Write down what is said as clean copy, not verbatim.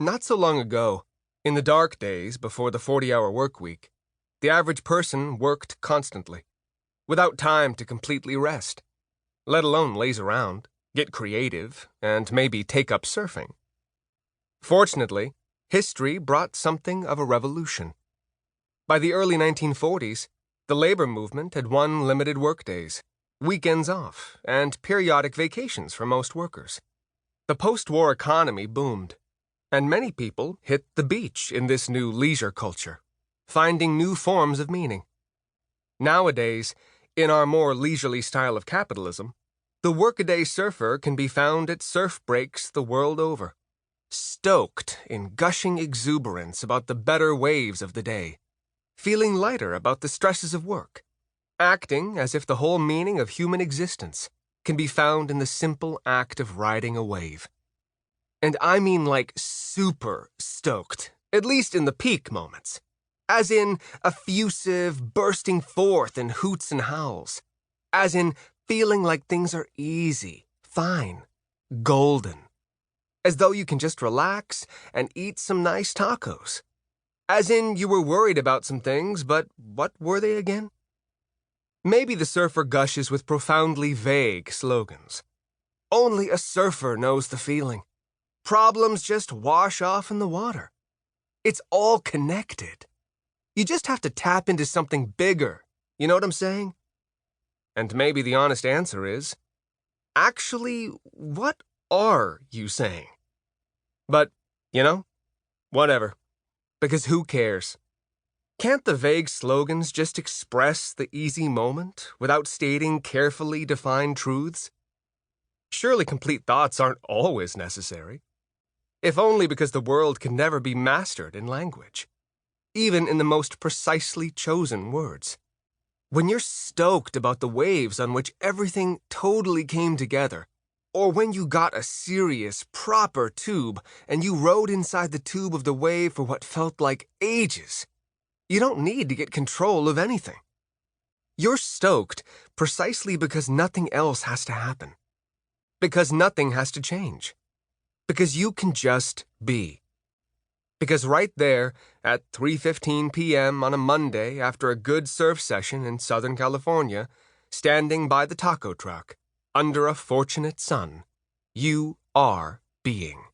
Not so long ago, in the dark days before the 40-hour work week, the average person worked constantly, without time to completely rest, let alone laze around, get creative, and maybe take up surfing. Fortunately, history brought something of a revolution. By the early 1940s, the labor movement had won limited workdays, weekends off, and periodic vacations for most workers. The post-war economy boomed, and many people hit the beach in this new leisure culture, finding new forms of meaning. Nowadays, in our more leisurely style of capitalism, the workaday surfer can be found at surf breaks the world over, stoked in gushing exuberance about the better waves of the day, feeling lighter about the stresses of work, acting as if the whole meaning of human existence can be found in the simple act of riding a wave. And I mean like super stoked, at least in the peak moments, as in effusive, bursting forth in hoots and howls, as in feeling like things are easy, fine, golden, as though you can just relax and eat some nice tacos, as in you were worried about some things, but what were they again? Maybe the surfer gushes with profoundly vague slogans. Only a surfer knows the feeling. Problems just wash off in the water. It's all connected. You just have to tap into something bigger, you know what I'm saying? And maybe the honest answer is, actually, what are you saying? But, whatever. Because who cares? Can't the vague slogans just express the easy moment without stating carefully defined truths? Surely complete thoughts aren't always necessary, if only because the world can never be mastered in language, even in the most precisely chosen words. When you're stoked about the waves on which everything totally came together, or when you got a serious, proper tube and you rode inside the tube of the wave for what felt like ages, you don't need to get control of anything. You're stoked precisely because nothing else has to happen. Because nothing has to change. Because you can just be. Because right there at 3:15 p.m. on a Monday after a good surf session in Southern California, standing by the taco truck, under a fortunate sun, you are being.